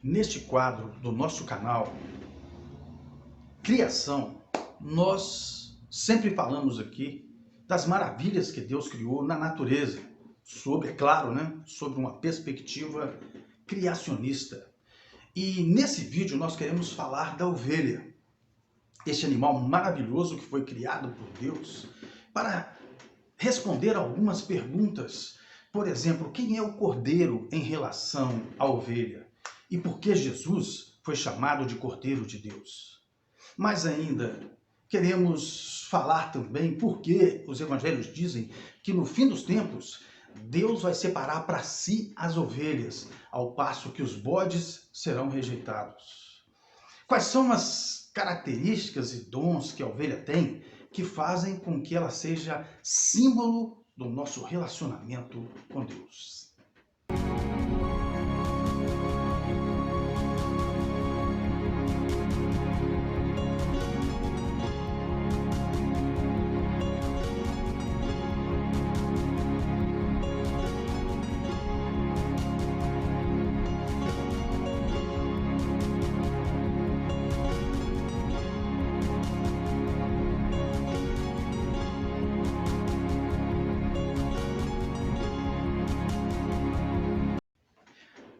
Neste quadro do nosso canal Criação, nós sempre falamos aqui das maravilhas que Deus criou na natureza, sobre, é claro, sobre uma perspectiva criacionista. E nesse vídeo nós queremos falar da ovelha, este animal maravilhoso que foi criado por Deus para responder algumas perguntas. Por exemplo, quem é o cordeiro em relação à ovelha? E por que Jesus foi chamado de Cordeiro de Deus? Mas ainda queremos falar também por que os evangelhos dizem que no fim dos tempos Deus vai separar para si as ovelhas, ao passo que os bodes serão rejeitados. Quais são as características e dons que a ovelha tem que fazem com que ela seja símbolo do nosso relacionamento com Deus?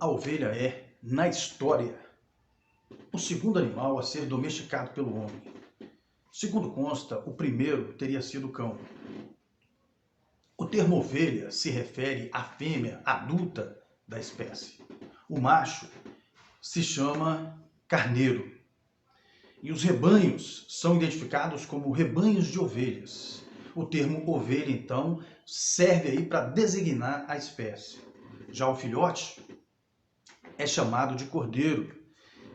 A ovelha é, na história, o segundo animal a ser domesticado pelo homem. Segundo consta, o primeiro teria sido o cão. O termo ovelha se refere à fêmea adulta da espécie. O macho se chama carneiro. E os rebanhos são identificados como rebanhos de ovelhas. O termo ovelha, então, serve aí para designar a espécie. Já o filhote é chamado de cordeiro.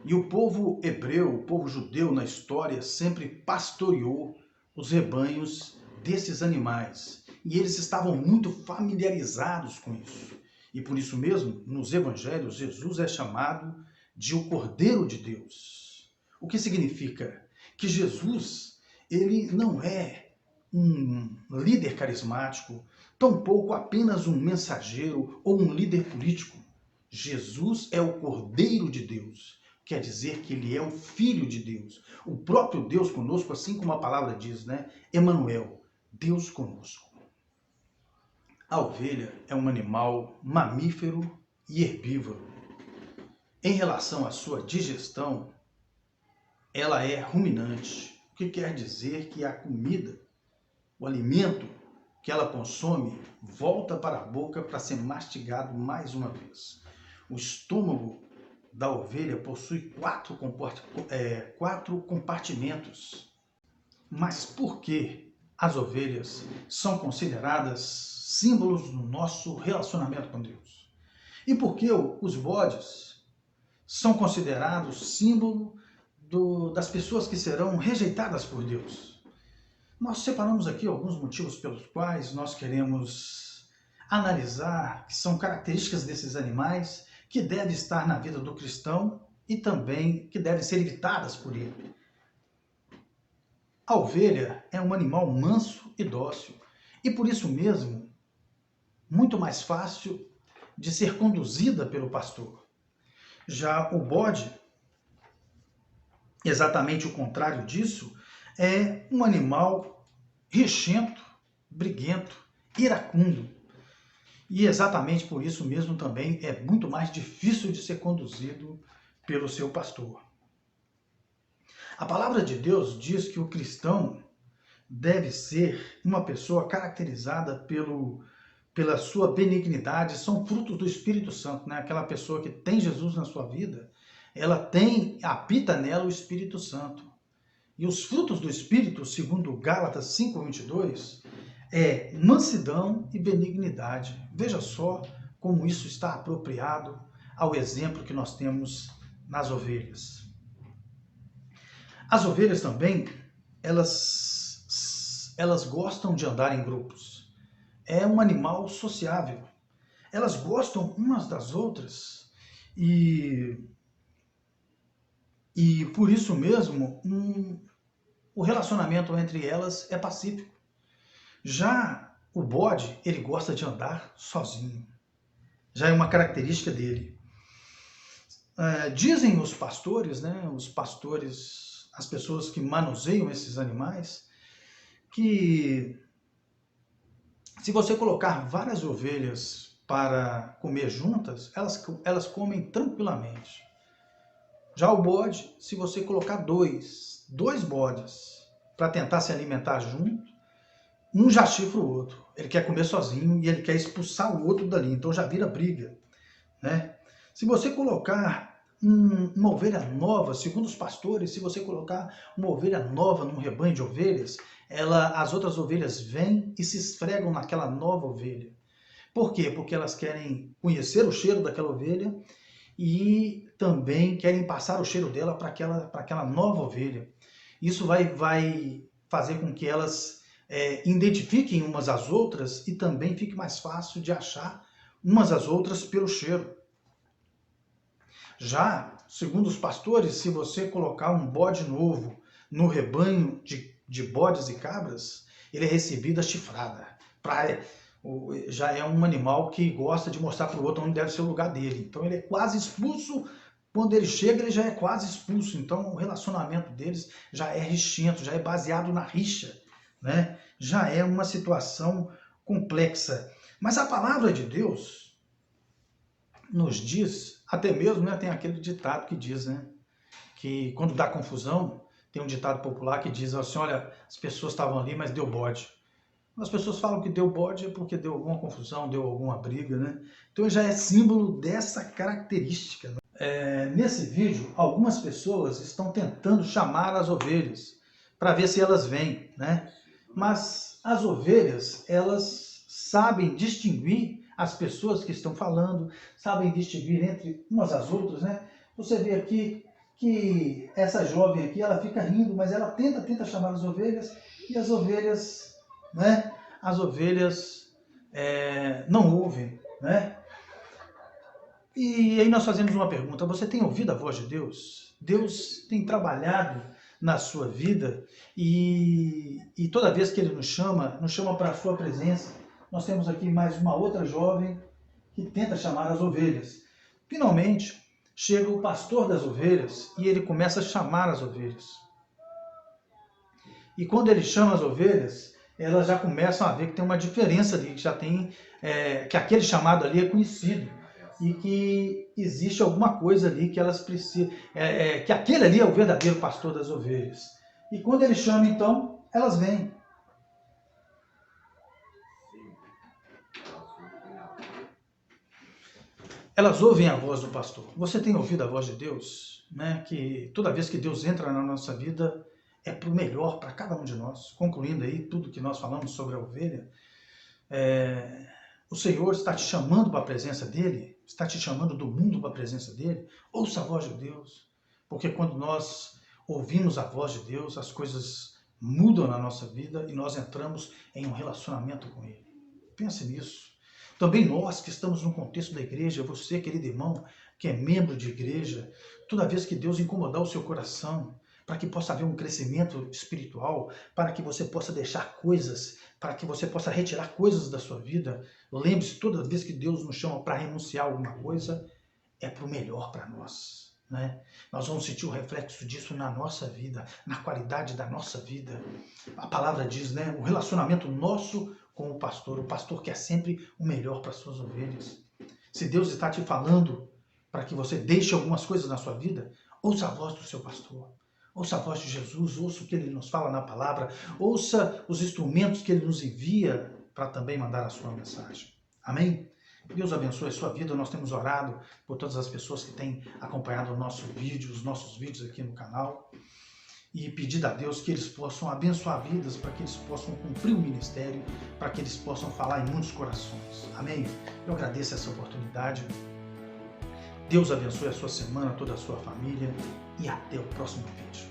E o povo hebreu, o povo judeu na história, sempre pastoreou os rebanhos desses animais. E eles estavam muito familiarizados com isso. E por isso mesmo, nos evangelhos, Jesus é chamado de o Cordeiro de Deus. O que significa? Que Jesus, ele não é um líder carismático, tampouco apenas um mensageiro ou um líder político. Jesus é o Cordeiro de Deus, quer dizer que ele é o Filho de Deus, o próprio Deus conosco, assim como a palavra diz, Emanuel, Deus conosco. A ovelha é um animal mamífero e herbívoro. Em relação à sua digestão, ela é ruminante, o que quer dizer que a comida, o alimento que ela consome, volta para a boca para ser mastigado mais uma vez. O estômago da ovelha possui quatro compartimentos. Mas por que as ovelhas são consideradas símbolos do nosso relacionamento com Deus? E por que os bodes são considerados símbolo das pessoas que serão rejeitadas por Deus? Nós separamos aqui alguns motivos pelos quais nós queremos analisar, que são características desses animais que devem estar na vida do cristão e também que devem ser evitadas por ele. A ovelha é um animal manso e dócil e por isso mesmo muito mais fácil de ser conduzida pelo pastor. Já o bode, exatamente o contrário disso, é um animal rixento, briguento, iracundo. E exatamente por isso mesmo também é muito mais difícil de ser conduzido pelo seu pastor. A palavra de Deus diz que o cristão deve ser uma pessoa caracterizada pela sua benignidade, são frutos do Espírito Santo, Aquela pessoa que tem Jesus na sua vida, ela habita nela o Espírito Santo. E os frutos do Espírito, segundo Gálatas 5:22, é mansidão e benignidade. Veja só como isso está apropriado ao exemplo que nós temos nas ovelhas. As ovelhas também, elas gostam de andar em grupos. É um animal sociável. Elas gostam umas das outras e por isso mesmo o relacionamento entre elas é pacífico. Já o bode, ele gosta de andar sozinho. Já é uma característica dele. Dizem os pastores, né, as pessoas que manuseiam esses animais, que se você colocar várias ovelhas para comer juntas, elas comem tranquilamente. Já o bode, se você colocar dois bodes para tentar se alimentar junto, um já chifra o outro. Ele quer comer sozinho e ele quer expulsar o outro dali, então já vira briga, né? Se você colocar uma ovelha nova, segundo os pastores, se você colocar uma ovelha nova num rebanho de ovelhas, as outras ovelhas vêm e se esfregam naquela nova ovelha. Por quê? Porque elas querem conhecer o cheiro daquela ovelha e também querem passar o cheiro dela para aquela nova ovelha. Isso vai fazer com que elas identifiquem umas às outras e também fique mais fácil de achar umas às outras pelo cheiro. Já, segundo os pastores, se você colocar um bode novo no rebanho de bodes e cabras, ele é recebido a chifrada. Já é um animal que gosta de mostrar para o outro onde deve ser o lugar dele. Então ele é quase expulso. Quando ele chega, ele já é quase expulso. Então o relacionamento deles já é rixento, já é baseado na rixa, né? Já é uma situação complexa. Mas a palavra de Deus nos diz, até mesmo, né, tem aquele ditado que diz, né, que quando dá confusão, tem um ditado popular que diz assim, olha, as pessoas estavam ali, mas deu bode. As pessoas falam que deu bode é porque deu alguma confusão, deu alguma briga, né? Então já é símbolo dessa característica, né? Nesse vídeo, algumas pessoas estão tentando chamar as ovelhas para ver se elas vêm, né? Mas as ovelhas, elas sabem distinguir as pessoas que estão falando, sabem distinguir entre umas às outras, né? Você vê aqui que essa jovem aqui, ela fica rindo, mas ela tenta chamar as ovelhas e as ovelhas, né? As ovelhas não ouvem, né? E aí nós fazemos uma pergunta, você tem ouvido a voz de Deus? Deus tem trabalhado na sua vida e toda vez que Ele nos chama para a sua presença. Nós temos aqui mais uma outra jovem que tenta chamar as ovelhas. Finalmente, chega o pastor das ovelhas e ele começa a chamar as ovelhas. E quando ele chama as ovelhas, elas já começam a ver que tem uma diferença ali, que já tem, que aquele chamado ali é conhecido e que existe alguma coisa ali que elas precisam, que aquele ali é o verdadeiro pastor das ovelhas. E quando ele chama, então, elas vêm. Elas ouvem a voz do pastor. Você tem ouvido a voz de Deus? Né? Que toda vez que Deus entra na nossa vida, é para o melhor para cada um de nós. Concluindo aí tudo que nós falamos sobre a ovelha, o Senhor está te chamando para a presença dEle, está te chamando do mundo para a presença dEle. Ouça a voz de Deus, porque quando nós ouvimos a voz de Deus, as coisas mudam na nossa vida e nós entramos em um relacionamento com Ele. Pense nisso. Também nós que estamos no contexto da igreja, você, querido irmão, que é membro de igreja, toda vez que Deus incomodar o seu coração, para que possa haver um crescimento espiritual, para que você possa deixar coisas, para que você possa retirar coisas da sua vida, lembre-se, toda vez que Deus nos chama para renunciar a alguma coisa, é para o melhor para nós, né? Nós vamos sentir o reflexo disso na nossa vida, na qualidade da nossa vida. A palavra diz, né, o relacionamento nosso com o pastor quer sempre o melhor para as suas ovelhas. Se Deus está te falando para que você deixe algumas coisas na sua vida, ouça a voz do seu pastor. Ouça a voz de Jesus, ouça o que Ele nos fala na palavra, ouça os instrumentos que Ele nos envia para também mandar a sua mensagem. Amém? Deus abençoe a sua vida. Nós temos orado por todas as pessoas que têm acompanhado os nossos vídeos aqui no canal. E pedir a Deus que eles possam abençoar vidas, para que eles possam cumprir o ministério, para que eles possam falar em muitos corações. Amém? Eu agradeço essa oportunidade. Deus abençoe a sua semana, toda a sua família e até o próximo vídeo.